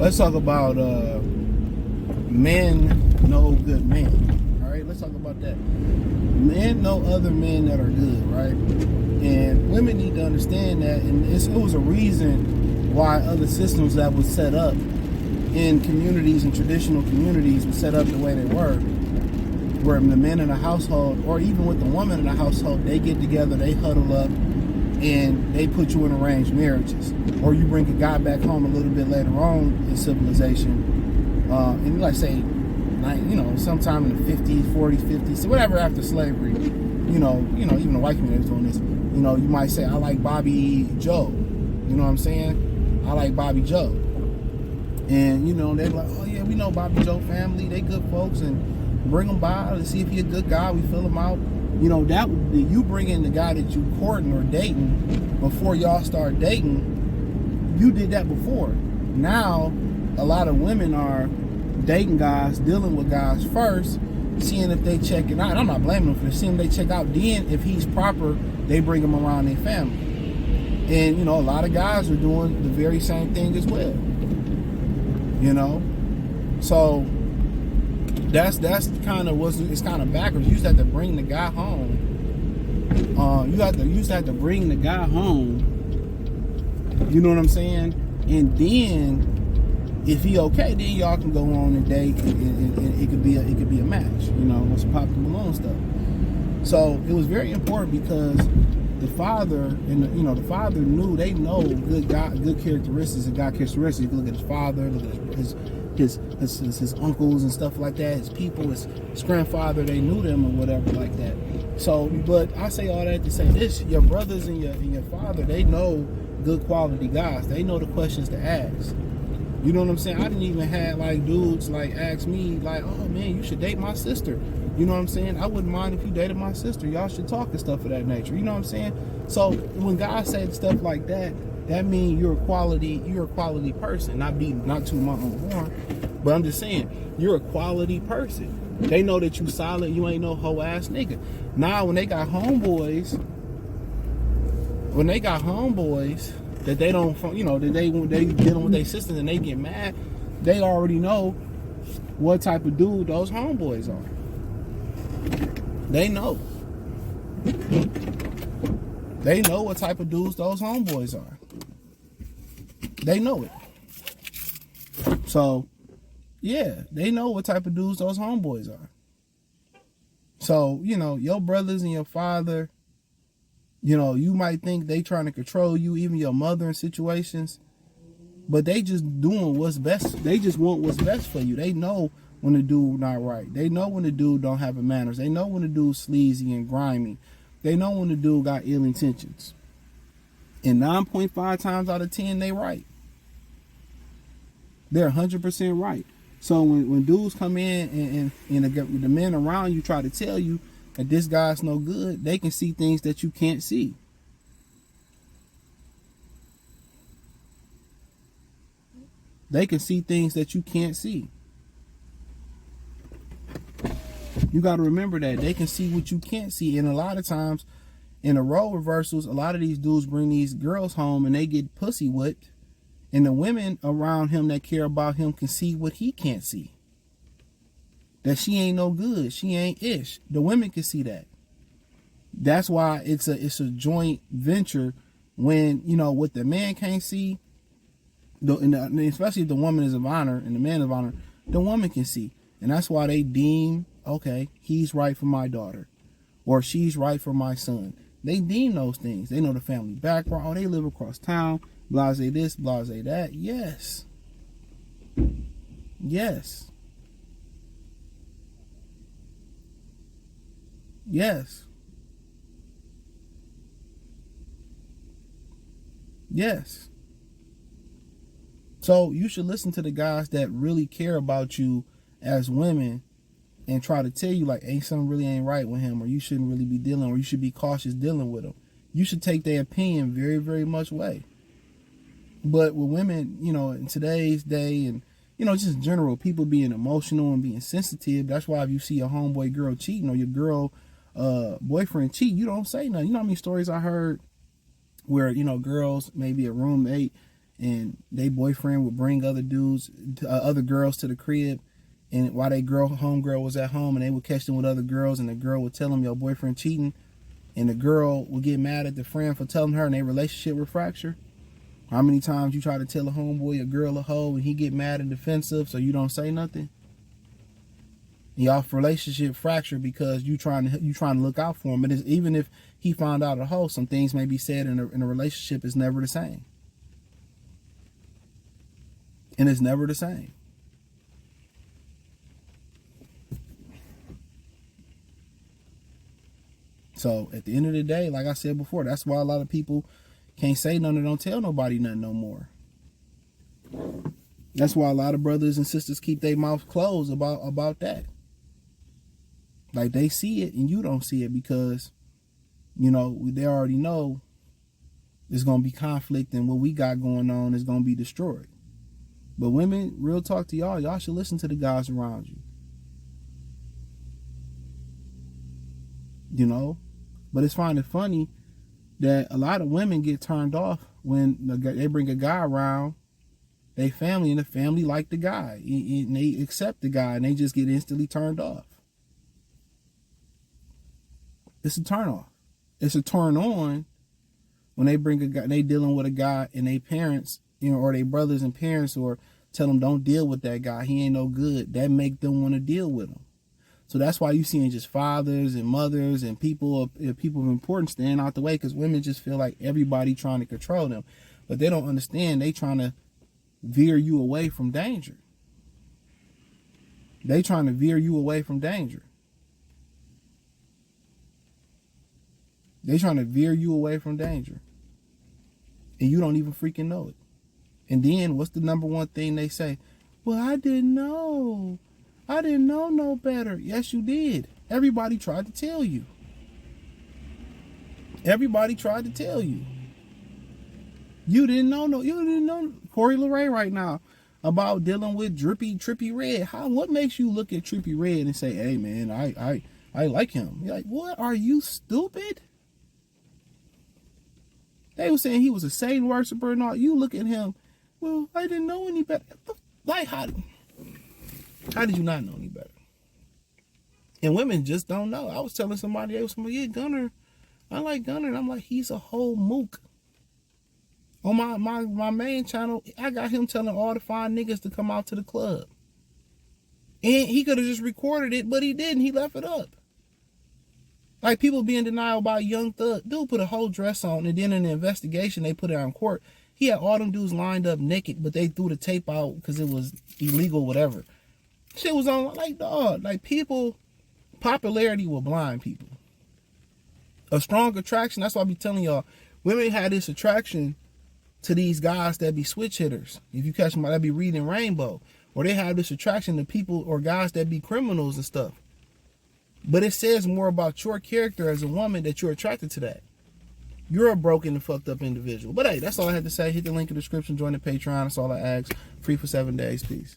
Let's talk about men know good men. All right, let's talk about that. Men know other men that are good, right? And women need to understand that, and it was a reason why other systems that was set up in communities and traditional communities were set up the way they were, where the men in the household, or even with the woman in the household, they get together, they huddle up, and they put you in arranged marriages. Or you bring a guy back home a little bit later on in civilization, and like say, sometime in the 50s, 40s, 50s, whatever after slavery, even the white community was doing this. You might say, I like Bobby Joe. You know what I'm saying? I like Bobby Joe. And, they're like, oh yeah, we know Bobby Joe family. They good folks, and bring them by to see if he's a good guy. We fill him out. That would be, you bring in the guy that you courting or dating before y'all start dating. You did that before. Now, a lot of women are dating guys, dealing with guys first, seeing if they check it out. I'm not blaming them for this. Seeing if they check out. Then, if he's proper, they bring him around their family. And, a lot of guys are doing the very same thing as well. So that's kind of it's kind of backwards. You used to have to bring the guy home. You used to have to bring the guy home. You know what I'm saying? And then, if he okay, then y'all can go on and date, and it could be a match. Let's pop the balloon stuff. So it was very important because the father and the father they know good characteristics and God characteristics. You can look at his father, look at his uncles and stuff like that, his people, his grandfather, they knew them or whatever like that. So, but I say all that to say this: your brothers and your father, they know good quality guys. They know the questions to ask. You know what I'm saying? I didn't even have like dudes like ask me like, oh man, you should date my sister. You know what I'm saying? I wouldn't mind if you dated my sister. Y'all should talk and stuff of that nature. You know what I'm saying? So when guys say stuff like that, that means you're a quality person. Not to my own horn, but I'm just saying you're a quality person. They know that you solid. You ain't no hoe ass nigga. Now when they got homeboys that they don't, that they dealing with their sisters and they get mad, they already know what type of dude those homeboys are. They know. They know what type of dudes those homeboys are. They know it. So, yeah, they know what type of dudes those homeboys are. So, your brothers and your father, you might think they trying to control you, even your mother in situations, but they just doing what's best. They just want what's best for you. They know when the dude not right. They know when the dude don't have manners. They know when the dude sleazy and grimy. They know when the dude got ill intentions. And 9.5 times out of 10, they right. They're 100% right. So when dudes come in and the men around you try to tell you that this guy's no good, they can see things that you can't see. They can see things that you can't see. You got to remember that. They can see what you can't see. And a lot of times, in the role reversals, a lot of these dudes bring these girls home and they get pussy whipped. And the women around him that care about him can see what he can't see. That she ain't no good. She ain't ish. The women can see that. That's why it's a joint venture when, what the man can't see, especially if the woman is of honor and the man is of honor, the woman can see. And that's why they deem, okay, he's right for my daughter, or she's right for my son. They deem those things. They know the family background. Oh, they live across town. Blase this, blase that. Yes. Yes. Yes. Yes. So you should listen to the guys that really care about you as women and try to tell you like, hey, something really ain't right with him, or you shouldn't really be dealing, or you should be cautious dealing with him. You should take their opinion very, very much way. But with women, in today's day and, just in general, people being emotional and being sensitive, that's why if you see a homeboy girl cheating or your girl boyfriend cheat, you don't say nothing. You know how many stories I heard where, girls, maybe a roommate, and they boyfriend would bring other dudes, other girls to the crib, and while they homegirl was at home, and they would catch them with other girls, and the girl would tell them your boyfriend cheating, and the girl would get mad at the friend for telling her, and their relationship would fracture. How many times you try to tell a homeboy a girl a hoe and he get mad and defensive so you don't say nothing? Y'all relationship fracture because you trying to look out for him. But even if he found out a hoe, some things may be said in a relationship is never the same. And it's never the same. So at the end of the day, like I said before, that's why a lot of people can't say nothing, don't tell nobody nothing no more. That's why a lot of brothers and sisters keep their mouth closed about that. Like they see it and you don't see it because, you know, they already know there's going to be conflict and what we got going on is going to be destroyed. But women, real talk to y'all should listen to the guys around you. You know? But it's funny that a lot of women get turned off when they bring a guy around their family and the family like the guy. And they accept the guy and they just get instantly turned off. It's a turn off. It's a turn on when they bring a guy, they dealing with a guy and they parents, you know, or their brothers and parents, or tell them don't deal with that guy. He ain't no good. That make them want to deal with him. So that's why you seeing just fathers and mothers and people of importance staying out the way, because women just feel like everybody trying to control them. But they don't understand they trying to veer you away from danger. They trying to veer you away from danger. They trying to veer you away from danger. And you don't even freaking know it. And then what's the number one thing they say? Well, I didn't know. I didn't know no better. Yes, you did. Everybody tried to tell you. Everybody tried to tell you. You didn't know Corey LeRae right now about dealing with Trippie Redd. What makes you look at Trippie Redd and say, hey man, I like him? You're like, what? Are you stupid? They were saying he was a Satan worshiper and all. You look at him, well, I didn't know any better. Like, how did you not know any better? And women just don't know. I was telling somebody, yeah, Gunner, I like Gunner. And I'm like, he's a whole mook. On my main channel, I got him telling all the fine niggas to come out to the club. And he could have just recorded it, but he didn't. He left it up. Like people being denied by Young Thug. Dude put a whole dress on, and then in the investigation, they put it on court. He had all them dudes lined up naked, but they threw the tape out because it was illegal, whatever. Shit was on, like, dog. Like, people, popularity will blind people. A strong attraction, that's why I be telling y'all, women had this attraction to these guys that be switch hitters. If you catch them, that be reading Rainbow. Or they have this attraction to people or guys that be criminals and stuff. But it says more about your character as a woman that you're attracted to that. You're a broken and fucked up individual. But hey, that's all I had to say. Hit the link in the description. Join the Patreon. That's all I ask. Free for 7 days. Peace.